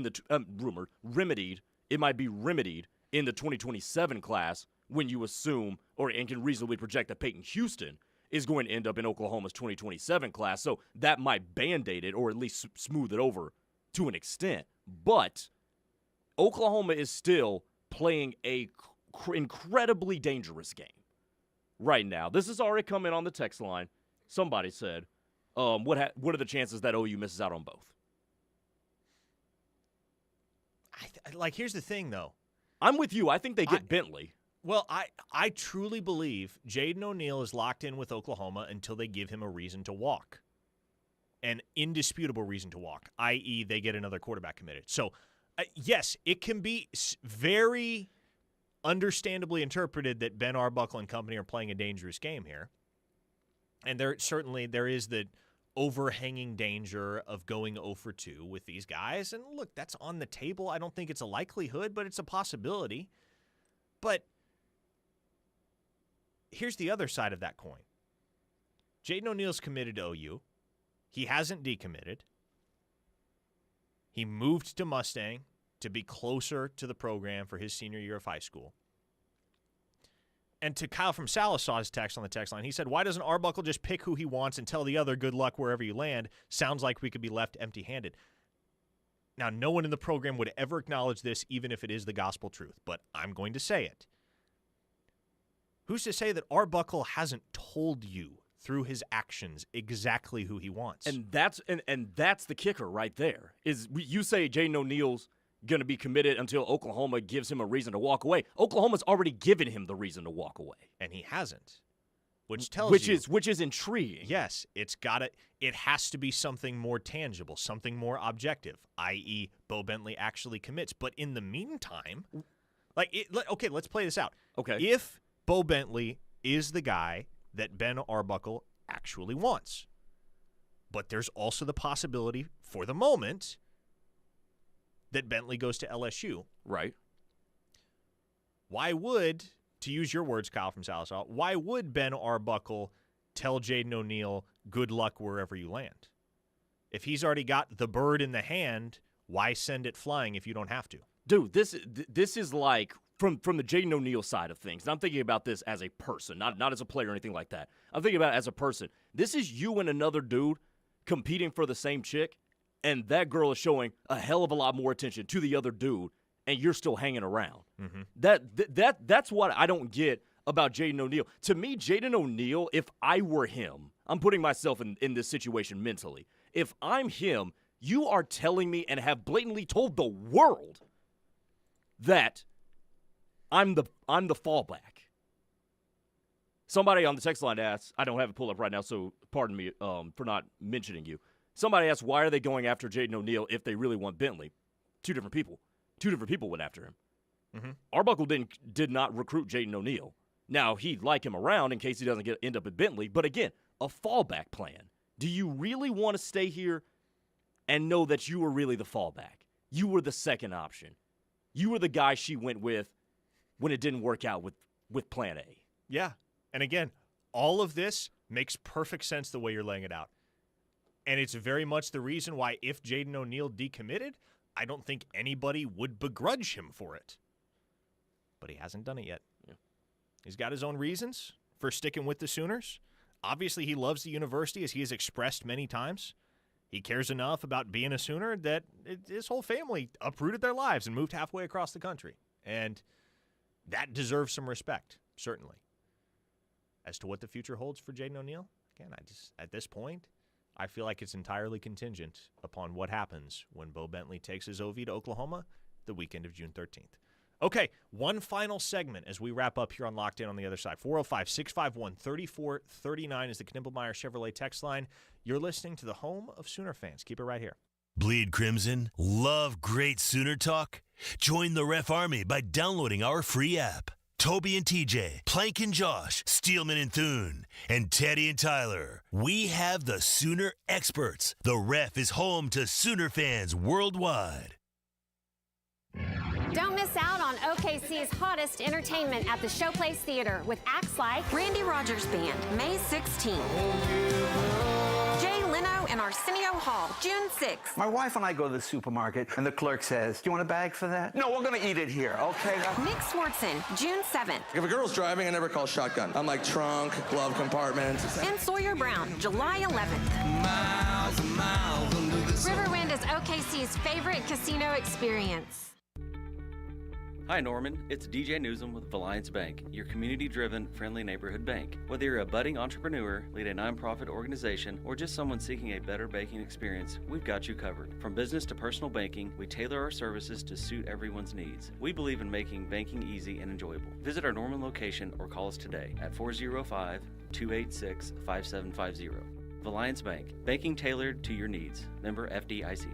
It might be remedied in the 2027 class when you assume and can reasonably project that Peyton Houston is going to end up in Oklahoma's 2027 class. So that might band-aid it or at least smooth it over to an extent. But Oklahoma is still playing a incredibly dangerous game right now. This has already come in on the text line. Somebody said, what are the chances that OU misses out on both? Here's the thing, though. I'm with you. I think they get Bentley. Well, I truly believe Jaden O'Neal is locked in with Oklahoma until they give him a reason to walk. An indisputable reason to walk, i.e. they get another quarterback committed. So, yes, it can be very understandably interpreted that Ben Arbuckle and company are playing a dangerous game here. And there is the overhanging danger of going 0 for 2 with these guys. And look, that's on the table. I don't think it's a likelihood, but it's a possibility. But here's the other side of that coin. Jaden O'Neal's committed to OU. He hasn't decommitted. He moved to Mustang to be closer to the program for his senior year of high school. And to Kyle from Salasaw's text on the text line, he said, why doesn't Arbuckle just pick who he wants and tell the other good luck wherever you land? Sounds like we could be left empty-handed. Now, no one in the program would ever acknowledge this, even if it is the gospel truth, but I'm going to say it. Who's to say that Arbuckle hasn't told you through his actions exactly who he wants? And that's the kicker right there. Is you say Jaden O'Neal's going to be committed until Oklahoma gives him a reason to walk away. Oklahoma's already given him the reason to walk away, and he hasn't, which tells you, which is intriguing. Yes, it has to be something more tangible, something more objective, i.e., Bo Bentley actually commits. But in the meantime, okay, let's play this out. Okay, if Bo Bentley is the guy that Ben Arbuckle actually wants, but there's also the possibility for the moment that Bentley goes to LSU. Right. Why would, to use your words, Kyle from Salisaw, why would Ben Arbuckle tell Jaden O'Neal, good luck wherever you land? If he's already got the bird in the hand, why send it flying if you don't have to? Dude, this is like from the Jaden O'Neal side of things. And I'm thinking about this as a person, not as a player or anything like that. I'm thinking about it as a person. This is you and another dude competing for the same chick, and that girl is showing a hell of a lot more attention to the other dude, and you're still hanging around. Mm-hmm. That's what I don't get about Jaden O'Neal. To me, Jaden O'Neal, if I were him, I'm putting myself in this situation mentally. If I'm him, you are telling me and have blatantly told the world that I'm the fallback. Somebody on the text line asks, I don't have it pulled up right now, so pardon me for not mentioning you. Somebody asked, why are they going after Jaden O'Neal if they really want Bentley? Two different people went after him. Mm-hmm. Arbuckle did not recruit Jaden O'Neal. Now, he'd like him around in case he doesn't end up at Bentley. But again, a fallback plan. Do you really want to stay here and know that you were really the fallback? You were the second option. You were the guy she went with when it didn't work out with plan A. Yeah. And again, all of this makes perfect sense the way you're laying it out. And it's very much the reason why if Jaden O'Neal decommitted, I don't think anybody would begrudge him for it. But he hasn't done it yet. Yeah. He's got his own reasons for sticking with the Sooners. Obviously, he loves the university, as he has expressed many times. He cares enough about being a Sooner that his whole family uprooted their lives and moved halfway across the country. And that deserves some respect, certainly. As to what the future holds for Jaden O'Neal, again, at this point, I feel like it's entirely contingent upon what happens when Bo Bentley takes his OV to Oklahoma the weekend of June 13th. Okay, one final segment as we wrap up here on Locked In on the other side. 405-651-3439 is the Knippelmeyer Chevrolet text line. You're listening to the home of Sooner fans. Keep it right here. Bleed Crimson? Love great Sooner talk? Join the Ref Army by downloading our free app. Toby and TJ, Plank and Josh, Steelman and Thune, and Teddy and Tyler. We have the Sooner experts. The Ref is home to Sooner fans worldwide. Don't miss out on OKC's hottest entertainment at the Showplace Theater with acts like Randy Rogers Band, May 16th. Jay Leno and Arsenio Hall, June 6th. My wife and I go to the supermarket, and the clerk says, do you want a bag for that? No, we're going to eat it here, okay? Nick Swartzen, June 7th. If a girl's driving, I never call shotgun. I'm like trunk, glove compartment. And Sawyer Brown, July 11th. Miles and miles under the sun. Riverwind is OKC's favorite casino experience. Hi Norman, it's DJ Newsom with Alliance Bank, your community-driven, friendly neighborhood bank. Whether you're a budding entrepreneur, lead a nonprofit organization, or just someone seeking a better banking experience, we've got you covered. From business to personal banking, we tailor our services to suit everyone's needs. We believe in making banking easy and enjoyable. Visit our Norman location or call us today at 405-286-5750. Alliance Bank, banking tailored to your needs. Member FDIC.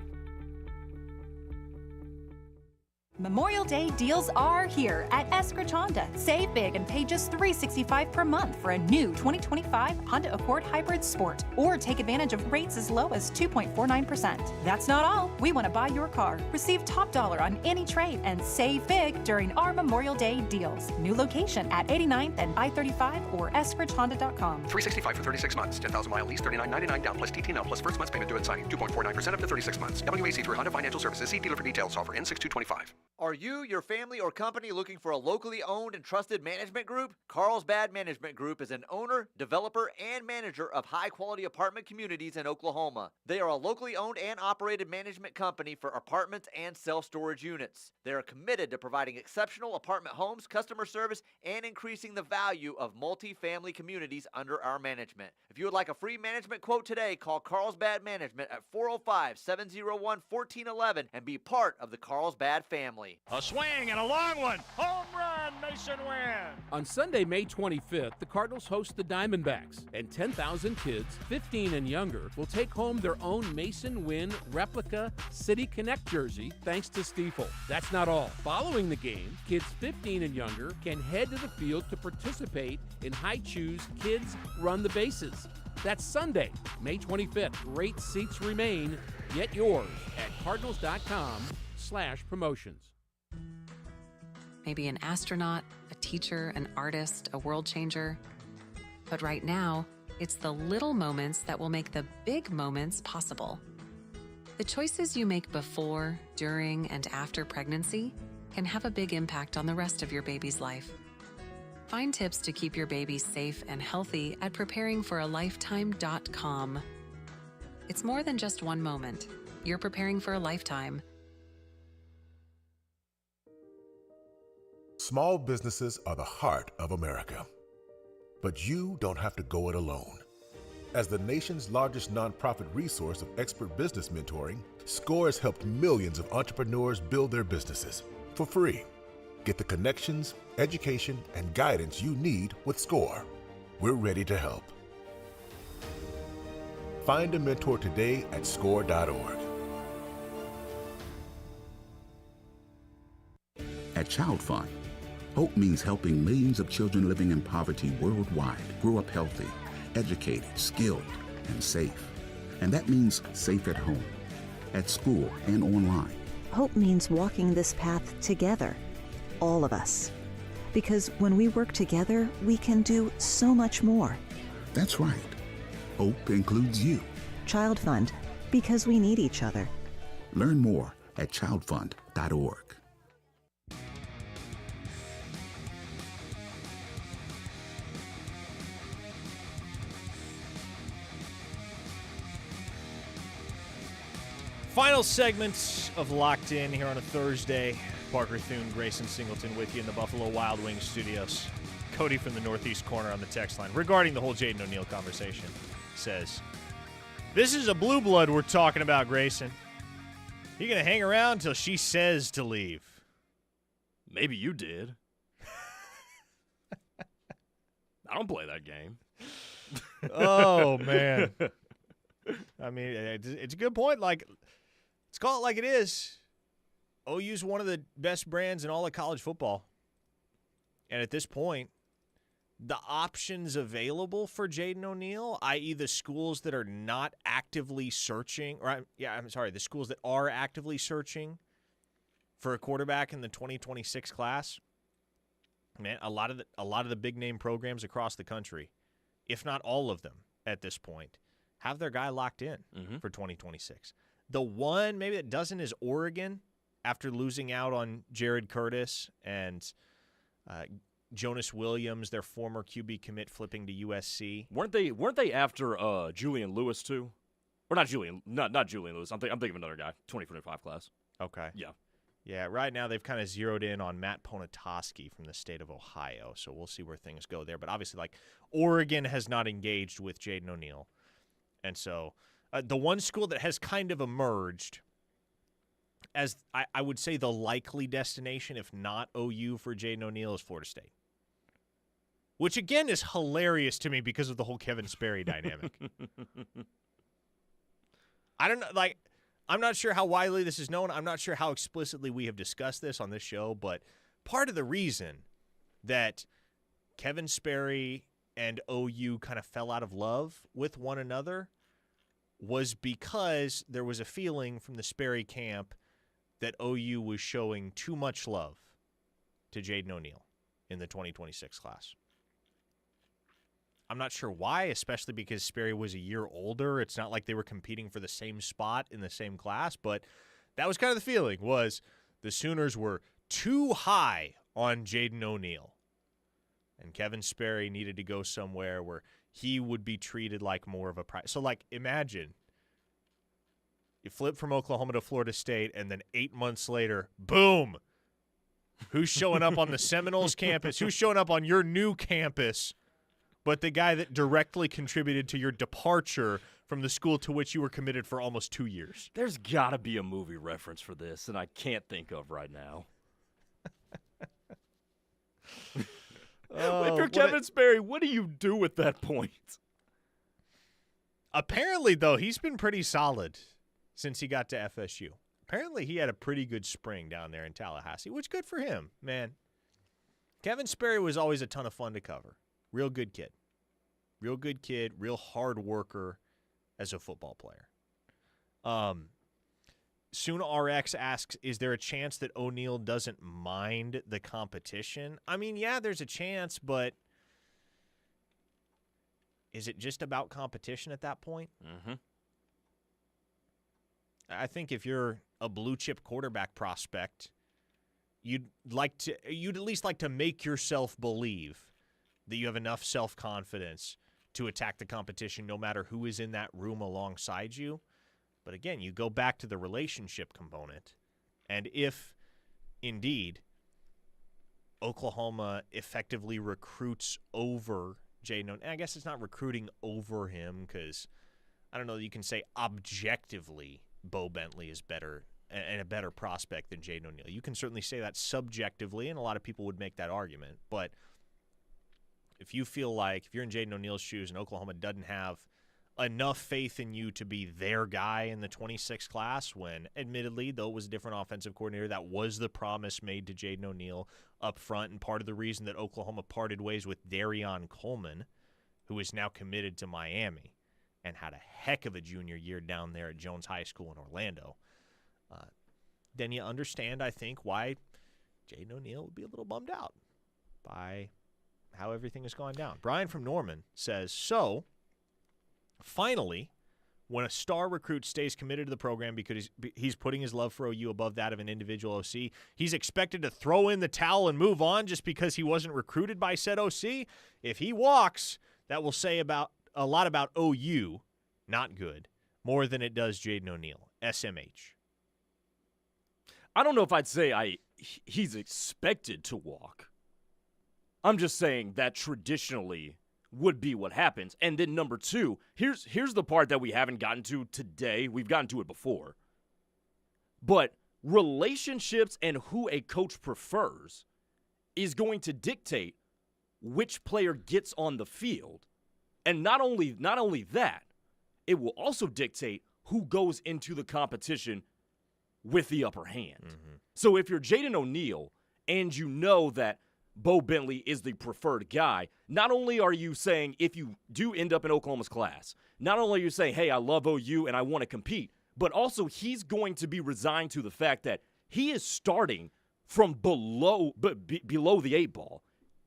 Memorial Day deals are here at Eskridge Honda. Save big and pay just $365 per month for a new 2025 Honda Accord Hybrid Sport. Or take advantage of rates as low as 2.49%. That's not all. We want to buy your car. Receive top dollar on any trade and save big during our Memorial Day deals. New location at 89th and I-35 or eskridgehonda.com. $365 for 36 months. 10,000 mile lease, $39.99 down plus TTNL plus first month's payment due at signing. 2.49% up to 36 months. WAC through Honda Financial Services. See dealer for details. Offer N6225. Are you, your family, or company looking for a locally owned and trusted management group? Carlsbad Management Group is an owner, developer, and manager of high-quality apartment communities in Oklahoma. They are a locally owned and operated management company for apartments and self-storage units. They are committed to providing exceptional apartment homes, customer service, and increasing the value of multi-family communities under our management. If you would like a free management quote today, call Carlsbad Management at 405-701-1411 and be part of the Carlsbad family. A swing and a long one. Home run, Mason Wynn. On Sunday, May 25th, the Cardinals host the Diamondbacks, and 10,000 kids, 15 and younger, will take home their own Mason Wynn replica City Connect jersey thanks to Stiefel. That's not all. Following the game, kids 15 and younger can head to the field to participate in High Choose Kids Run the Bases. That's Sunday, May 25th. Great seats remain. Get yours at cardinals.com/promotions. Maybe an astronaut, a teacher, an artist, a world changer. But right now, it's the little moments that will make the big moments possible. The choices you make before, during, and after pregnancy can have a big impact on the rest of your baby's life. Find tips to keep your baby safe and healthy at preparingforalifetime.com. It's more than just one moment. You're preparing for a lifetime. Small businesses are the heart of America. But you don't have to go it alone. As the nation's largest nonprofit resource of expert business mentoring, SCORE has helped millions of entrepreneurs build their businesses for free. Get the connections, education, and guidance you need with SCORE. We're ready to help. Find a mentor today at score.org. At Child Fund, hope means helping millions of children living in poverty worldwide grow up healthy, educated, skilled, and safe. And that means safe at home, at school, and online. Hope means walking this path together, all of us. Because when we work together, we can do so much more. That's right. Hope includes you. Child Fund, because we need each other. Learn more at childfund.org. Final segments of Locked In here on a Thursday. Parker Thune, Grayson, Singleton with you in the Buffalo Wild Wings studios. Cody from the Northeast corner on the text line regarding the whole Jaden O'Neal conversation says, "This is a blue blood we're talking about, Grayson. You gonna hang around till she says to leave?" Maybe you did. I don't play that game. Oh, man. I mean, it's a good point. Like, let's call it like it is. OU's one of the best brands in all of college football. And at this point, the options available for Jaden O'Neal, i.e. the schools that are not actively searching, the schools that are actively searching for a quarterback in the 2026 class, man, a lot of the big name programs across the country, if not all of them at this point, have their guy locked in for 2026. The one maybe that doesn't is Oregon, after losing out on Jared Curtis and Jonas Williams, their former QB commit, flipping to USC. Weren't they after Julian Lewis too? Or not Julian Lewis. I'm thinking of another guy, 2025 class. Okay. Yeah. Yeah, right now they've kind of zeroed in on Matt Ponatoski from the state of Ohio, so we'll see where things go there. But obviously, like, Oregon has not engaged with Jaden O'Neal. And so the one school that has kind of emerged as, I would say, the likely destination, if not OU, for Jaden O'Neal is Florida State. Which, again, is hilarious to me because of the whole Kevin Sperry dynamic. I don't know, like, I'm not sure how widely this is known. I'm not sure how explicitly we have discussed this on this show, but part of the reason that Kevin Sperry and OU kind of fell out of love with one another was because there was a feeling from the Sperry camp that OU was showing too much love to Jaden O'Neal in the 2026 class. I'm not sure why, especially because Sperry was a year older. It's not like they were competing for the same spot in the same class, but that was kind of the feeling, was the Sooners were too high on Jaden O'Neal. And Kevin Sperry needed to go somewhere where he would be treated like more of a prize. So, like, imagine you flip from Oklahoma to Florida State, and then 8 months later, boom, who's showing up on the Seminoles campus? Who's showing up on your new campus? But the guy that directly contributed to your departure from the school to which you were committed for almost 2 years. There's got to be a movie reference for this, and I can't think of right now. If you're Kevin Sperry, what do you do at that point? Apparently, though, he's been pretty solid since he got to FSU. Apparently, he had a pretty good spring down there in Tallahassee, which good for him, man. Kevin Sperry was always a ton of fun to cover. Real good kid. Real good kid, real hard worker as a football player. Soon RX asks, is there a chance that O'Neal doesn't mind the competition? I mean, yeah, there's a chance, but is it just about competition at that point? Mm-hmm. I think if you're a blue-chip quarterback prospect, you'd at least like to make yourself believe that you have enough self-confidence to attack the competition no matter who is in that room alongside you. But again, you go back to the relationship component, and if, indeed, Oklahoma effectively recruits over Jaden, I guess it's not recruiting over him because, I don't know, you can say objectively Bo Bentley is better and a better prospect than Jaden O'Neal. You can certainly say that subjectively, and a lot of people would make that argument. But if you feel like, if you're in Jaden O'Neal's shoes and Oklahoma doesn't have enough faith in you to be their guy in the 26 class, when admittedly, though it was a different offensive coordinator, that was the promise made to Jaden O'Neal up front, and part of the reason that Oklahoma parted ways with Darion Coleman, who is now committed to Miami and had a heck of a junior year down there at Jones High School in Orlando, then you understand, I think, why Jaden O'Neal would be a little bummed out by how everything has gone down. Brian from Norman says, so finally, when a star recruit stays committed to the program because he's putting his love for OU above that of an individual OC, he's expected to throw in the towel and move on just because he wasn't recruited by said OC. If he walks, that will say about a lot about OU, not good, more than it does Jaden O'Neal, SMH. I don't know if I'd say he's expected to walk. I'm just saying that traditionally would be what happens. And then number two, here's the part that we haven't gotten to today. We've gotten to it before. But relationships and who a coach prefers is going to dictate which player gets on the field. And not only that, it will also dictate who goes into the competition with the upper hand. Mm-hmm. So if you're Jaden O'Neal and you know that Bo Bentley is the preferred guy, not only are you saying, if you do end up in Oklahoma's class, not only are you saying, hey, I love OU and I want to compete, but also he's going to be resigned to the fact that he is starting from below the 8 ball.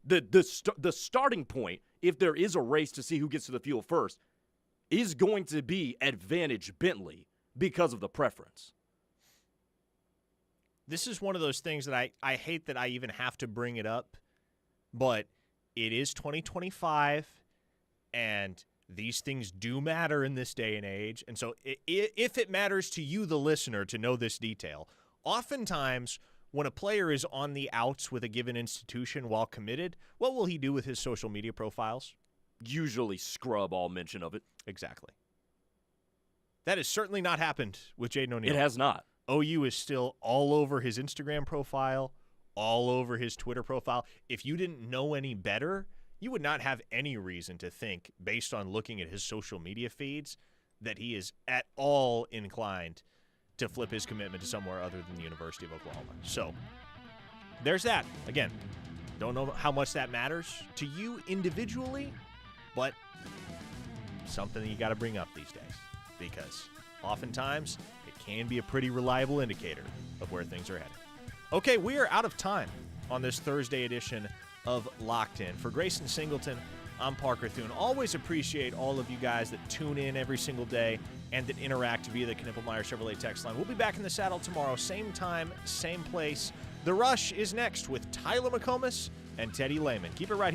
The starting point, if there is a race to see who gets to the field first, is going to be advantage Bentley because of the preference. This is one of those things that I hate that I even have to bring it up, but it is 2025, and these things do matter in this day and age. And so if it matters to you, the listener, to know this detail, oftentimes when a player is on the outs with a given institution while committed, what will he do with his social media profiles? Usually scrub all mention of it. Exactly. That has certainly not happened with Jaden O'Neal. It has not. OU is still all over his Instagram profile, all over his Twitter profile. If you didn't know any better, you would not have any reason to think, based on looking at his social media feeds, that he is at all inclined to flip his commitment to somewhere other than the University of Oklahoma. So there's that. Again, don't know how much that matters to you individually, but something that you got to bring up these days, because oftentimes it can be a pretty reliable indicator of where things are headed. Okay, we are out of time on this Thursday edition of Locked In. For Grayson Singleton, I'm Parker Thune. Always appreciate all of you guys that tune in every single day and that interact via the Knippelmeyer Chevrolet text line. We'll be back in the saddle tomorrow, same time, same place. The Rush is next with Tyler McComas and Teddy Lehman. Keep it right here.